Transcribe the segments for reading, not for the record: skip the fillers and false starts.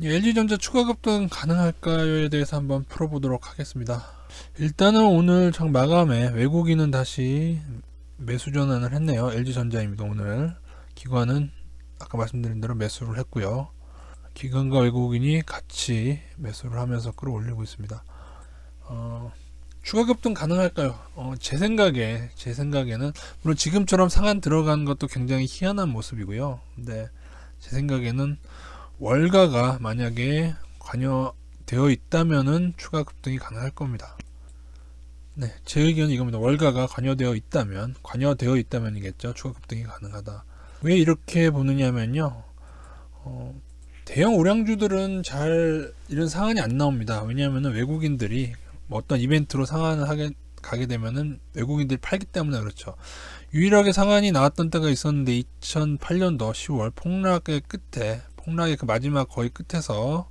LG전자 추가 급등 가능할까요에 대해서 한번 풀어보도록 하겠습니다. 일단은 오늘 장 마감에 외국인은 다시 매수 전환을 했네요. LG전자입니다. 오늘 기관은 아까 말씀드린 대로 매수를 했고요. 기관과 외국인이 같이 매수를 하면서 끌어올리고 있습니다. 추가 급등 가능할까요? 제 생각에는 물론 지금처럼 상한 들어간 것도 굉장히 희한한 모습이고요. 근데 제 생각에는 월가가 만약에 관여되어 있다면은 추가 급등이 가능할 겁니다. 네, 제 의견은 이겁니다. 월가가 관여되어 있다면이겠죠. 추가 급등이 가능하다. 왜 이렇게 보느냐면요. 대형 우량주들은 잘 이런 상한이 안 나옵니다. 왜냐하면 외국인들이 어떤 이벤트로 상한을 가게 되면은 외국인들이 팔기 때문에 그렇죠. 유일하게 상한이 나왔던 때가 있었는데 2008년도 10월 폭락의 그 마지막 거의 끝에서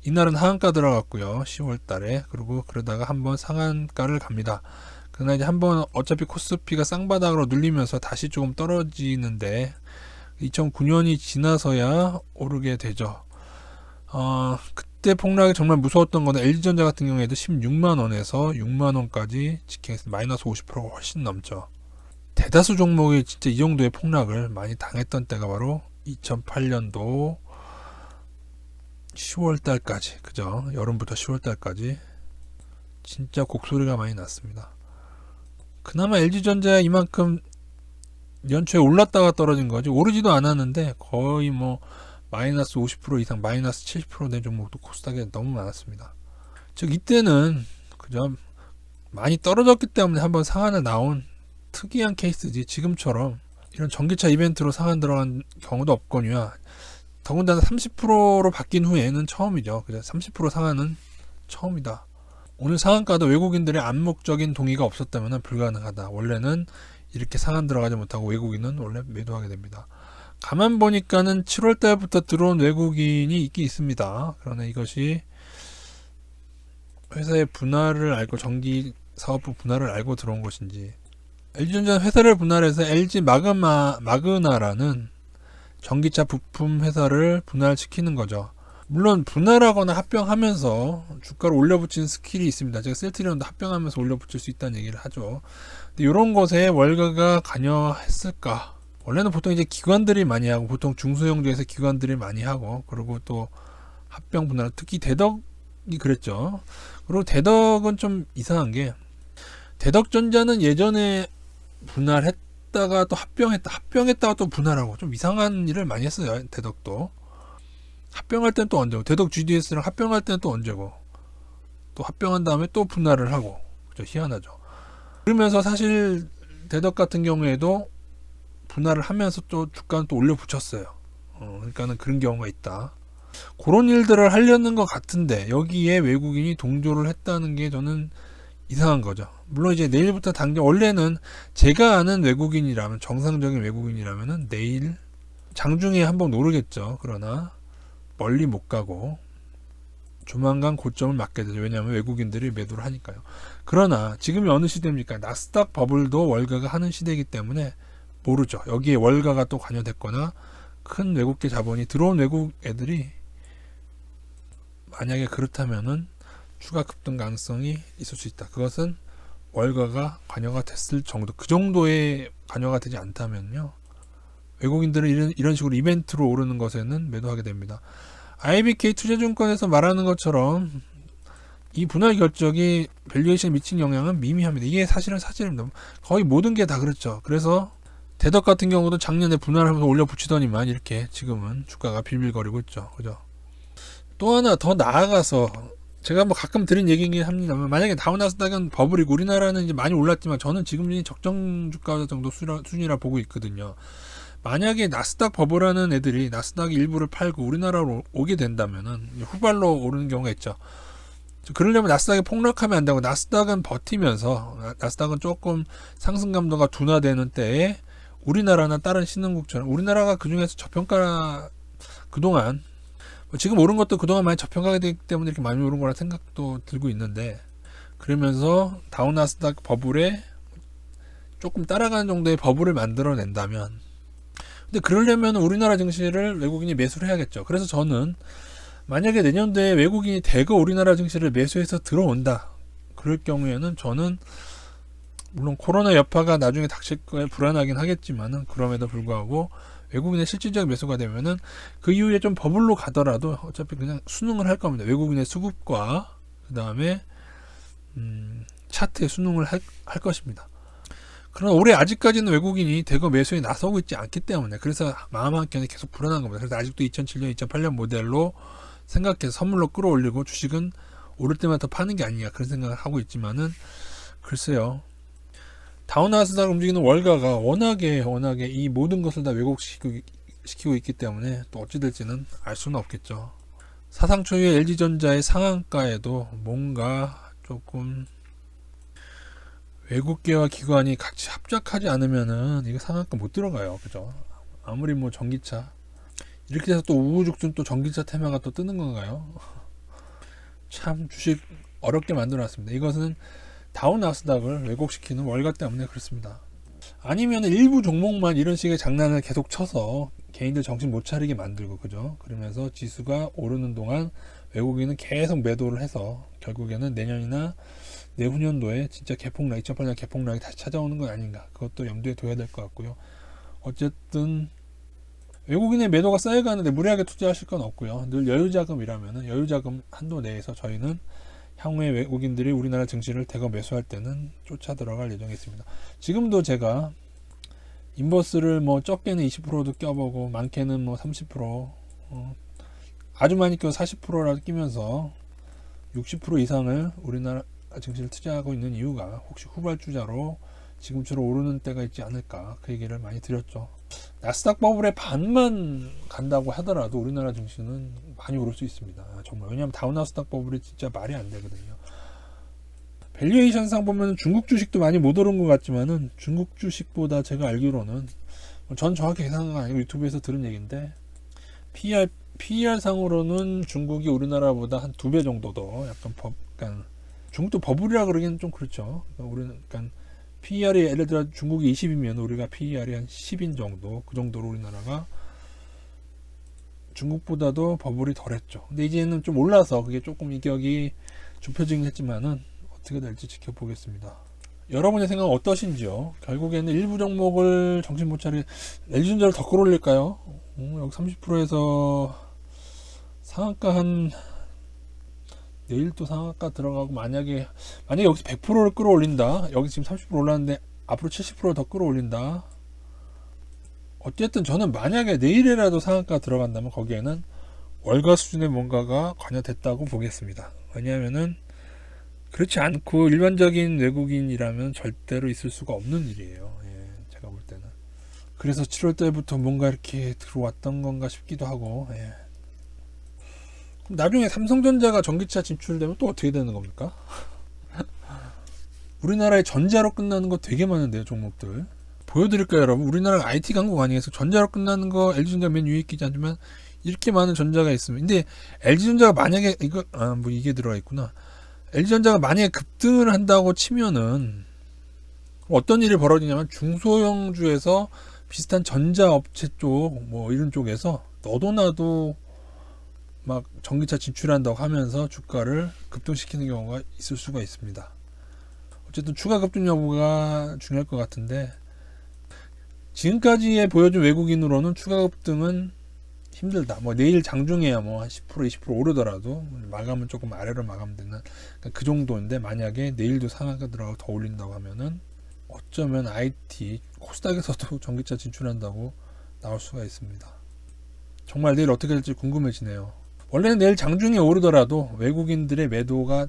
이날은 하한가 들어갔고요. 10월 달에. 그리고 그러다가 한번 상한가를 갑니다. 그러나 이제 한번 어차피 코스피가 쌍바닥으로 눌리면서 다시 조금 떨어지는데 2009년이 지나서야 오르게 되죠. 그때 폭락이 정말 무서웠던 거는 LG전자 같은 경우에도 16만원에서 6만원까지 직행했습니다. 마이너스 50%가 훨씬 넘죠. 대다수 종목이 진짜 이 정도의 폭락을 많이 당했던 때가 바로 2008년도 10월달까지, 그죠? 여름부터 10월달까지 진짜 곡소리가 많이 났습니다. 그나마 LG전자 이만큼 연초에 올랐다가 떨어진 거지 오르지도 않았는데 거의 뭐 마이너스 50% 이상, 마이너스 70% 된 종목도 코스닥에 너무 많았습니다. 즉 이때는 그죠? 많이 떨어졌기 때문에 한번 상한을 나온 특이한 케이스지, 지금처럼 이런 전기차 이벤트로 상한 들어간 경우도 없거니와 더군다나 30%로 바뀐 후에는 처음이죠. 그죠? 30% 상한은 처음이다. 오늘 상한가도 외국인들의 암묵적인 동의가 없었다면 불가능하다. 원래는 이렇게 상한 들어가지 못하고 외국인은 원래 매도하게 됩니다. 가만 보니까는 7월 달부터 들어온 외국인이 있긴 있습니다. 그러나 이것이 회사의 분할을 알고, 전기 사업부 분할을 알고 들어온 것인지. LG전자는 회사를 분할해서 LG 마그나라는 전기차 부품 회사를 분할시키는 거죠. 물론 분할하거나 합병하면서 주가를 올려붙이는 스킬이 있습니다. 제가 셀트리온도 합병하면서 올려붙일 수 있다는 얘기를 하죠. 근데 이런 것에 월가가 관여했을까? 원래는 보통 이제 기관들이 많이 하고, 보통 중소형주에서 기관들이 많이 하고, 그리고 또 합병 분할, 특히 대덕이 그랬죠. 그리고 대덕은 좀 이상한 게, 대덕전자는 예전에 분할했다가 또 합병했다가 또 분할하고 좀 이상한 일을 많이 했어요. 대덕도 합병할 때는 또 언제고, 대덕 GDS랑 합병할 때는 또 언제고, 또 합병한 다음에 또 분할을 하고, 그죠? 희한하죠. 그러면서 사실 대덕 같은 경우에도 분할을 하면서 또 주가는 또 올려 붙였어요. 그러니까는 그런 경우가 있다. 그런 일들을 하려는 것 같은데 여기에 외국인이 동조를 했다는 게 저는 이상한 거죠. 물론 이제 내일부터 원래는 제가 아는 외국인이라면, 정상적인 외국인이라면은 내일 장중에 한번 오르겠죠. 그러나 멀리 못 가고 조만간 고점을 맞게 되죠. 왜냐하면 외국인들이 매도를 하니까요. 그러나 지금이 어느 시대입니까? 나스닥 버블도 월가가 하는 시대이기 때문에 모르죠. 여기에 월가가 또 관여됐거나 큰 외국계 자본이 들어온 외국 애들이 만약에 그렇다면은 추가 급등 가능성이 있을 수 있다. 그것은 월가가 관여가 됐을 정도, 그 정도의 관여가 되지 않다면요, 외국인들은 이런 식으로 이벤트로 오르는 것에는 매도하게 됩니다. IBK 투자증권에서 말하는 것처럼 이 분할 결정이 밸류에이션에 미친 영향은 미미합니다. 이게 사실은 사실입니다. 거의 모든 게 다 그렇죠. 그래서 대덕 같은 경우도 작년에 분할하면서 올려 붙이더니만 이렇게 지금은 주가가 빌빌거리고 있죠. 그죠? 또 하나 더 나아가서 제가 뭐 가끔 드린 얘기긴 합니다만, 만약에 다우나스닥은 버블이고 우리나라는 이제 많이 올랐지만 저는 지금 적정 주가 정도 수준이라 보고 있거든요. 만약에 나스닥 버블하는 애들이 나스닥 일부를 팔고 우리나라로 오게 된다면은 후발로 오르는 경우가 있죠. 그러려면 나스닥이 폭락하면 안 되고, 나스닥은 버티면서, 나스닥은 조금 상승 감도가 둔화되는 때에 우리나라나 다른 신흥국처럼, 우리나라가 그 중에서 저평가, 그동안 지금 오른 것도 그동안 많이 저평가가 되기 때문에 이렇게 많이 오른 거라 생각도 들고 있는데, 그러면서 다우나스닥 버블에 조금 따라가는 정도의 버블을 만들어낸다면, 근데 그러려면 우리나라 증시를 외국인이 매수를 해야겠죠. 그래서 저는 만약에 내년도에 외국인이 대거 우리나라 증시를 매수해서 들어온다. 그럴 경우에는 저는 물론 코로나 여파가 나중에 닥칠 거에 불안하긴 하겠지만은 그럼에도 불구하고 외국인의 실질적 매수가 되면은 그 이후에 좀 버블로 가더라도 어차피 그냥 순응을 할 겁니다. 외국인의 수급과 그 다음에 차트에 순응을 할 것입니다. 그러나 올해 아직까지는 외국인이 대거 매수에 나서고 있지 않기 때문에 그래서 마음 한켠에 계속 불안한 겁니다. 그래서 아직도 2007년, 2008년 모델로 생각해서 선물로 끌어올리고 주식은 오를 때만 더 파는 게 아니냐 그런 생각을 하고 있지만은 글쎄요. 다우나스닥 움직이는 월가가 워낙에 이 모든 것을 다 왜곡시키고 있기 때문에 또 어찌 될지는 알 수는 없겠죠. 사상 초유의 LG전자의 상한가에도 뭔가 조금 외국계와 기관이 같이 합작하지 않으면은 이거 상한가 못 들어가요. 그죠? 아무리 뭐 전기차 이렇게 해서 또 우후죽순 또 전기차 테마가 또 뜨는 건가요? 참 주식 어렵게 만들어 놨습니다. 이것은 다우나스닥을 왜곡시키는 월가 때문에 그렇습니다. 아니면 일부 종목만 이런 식의 장난을 계속 쳐서 개인들 정신 못 차리게 만들고 그죠? 그러면서 지수가 오르는 동안 외국인은 계속 매도를 해서 결국에는 내년이나 내후년도에 진짜 개폭락 2008년 개폭락이 다시 찾아오는 건 아닌가 그것도 염두에 둬야 될 것 같고요. 어쨌든 외국인의 매도가 쌓여가는데 무리하게 투자하실 건 없고요. 늘 여유자금이라면 여유자금 한도 내에서 저희는 향후에 외국인들이 우리나라 증시를 대거 매수할 때는 쫓아 들어갈 예정에 있습니다. 지금도 제가 인버스를 뭐 적게는 20%도 껴보고 많게는 뭐 30% 아주 많이 껴 40%라도 끼면서 60% 이상을 우리나라 증시를 투자하고 있는 이유가 혹시 후발주자로 지금처럼 오르는 때가 있지 않을까 그 얘기를 많이 드렸죠. 나스닥 버블의 반만 간다고 하더라도 우리나라 증시는 많이 오를 수 있습니다. 정말 왜냐하면 다우나스닥 버블이 진짜 말이 안 되거든요. 밸류에이션상 보면 중국 주식도 많이 못 오른 것 같지만은 중국 주식보다 제가 알기로는 전 정확히 계산한 건 아니고 유튜브에서 들은 얘기인데 PER 상으로는 중국이 우리나라보다 한 2배 정도 더 약간 중국도 버블이라 그러기는 좀 그렇죠. 그러니까 PER이 예를 들어 중국이 20이면 우리가 PER이 한 10인 정도 그 정도로 우리나라가 중국보다도 버블이 덜했죠. 근데 이제는 좀 올라서 그게 조금 이격이 좁혀지긴 했지만은 어떻게 될지 지켜보겠습니다. 여러분의 생각은 어떠신지요? 결국에는 일부 종목을 정신 못 차리게 LG전자를 더 끌어올릴까요? 여기 30%에서 상한가 한 내일 또 상한가 들어가고 만약에 여기서 100%를 끌어올린다. 여기 지금 30% 올랐는데 앞으로 70%더 끌어올린다. 어쨌든 저는 만약에 내일이라도 상한가 들어간다면 거기에는 월가 수준의 뭔가가 관여됐다고 보겠습니다. 왜냐하면은 그렇지 않고 일반적인 외국인이라면 절대로 있을 수가 없는 일이에요. 예, 제가 볼 때는. 그래서 7월 달부터 뭔가 이렇게 들어왔던 건가 싶기도 하고. 예. 그럼 나중에 삼성전자가 전기차 진출되면 또 어떻게 되는 겁니까? 우리나라에 전자로 끝나는 거 되게 많은데요, 종목들. 보여드릴까요, 여러분? 우리나라가 IT 강국 아니겠어? 전자로 끝나는 거 LG전자 맨 위에 있지 않지만 이렇게 많은 전자가 있으면. 근데 LG전자가 만약에 뭐 이게 들어가 있구나. LG전자가 만약에 급등을 한다고 치면은 어떤 일이 벌어지냐면 중소형주에서 비슷한 전자업체 쪽 뭐 이런 쪽에서 너도 나도 막 전기차 진출한다고 하면서 주가를 급등시키는 경우가 있을 수가 있습니다. 어쨌든 추가 급등 여부가 중요할 것 같은데 지금까지의 보여준 외국인으로는 추가 급등은 힘들다. 뭐 내일 장중에야 뭐 한 10% 20% 오르더라도 마감은 조금 아래로 마감되는 그러니까 그 정도인데 만약에 내일도 상한가 들어가고 더 올린다고 하면은 어쩌면 IT 코스닥에서도 전기차 진출한다고 나올 수가 있습니다. 정말 내일 어떻게 될지 궁금해지네요. 원래는 내일 장중에 오르더라도 외국인들의 매도가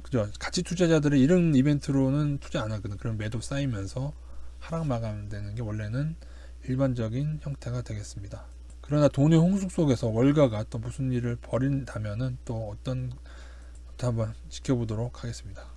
그죠? 가치 투자자들의 이런 이벤트로는 투자 안 하거든. 그럼 매도 쌓이면서 하락 마감되는 게 원래는 일반적인 형태가 되겠습니다. 그러나 돈의 홍수 속에서 월가가 또 무슨 일을 벌인다면은 또 어떤 한번 지켜보도록 하겠습니다.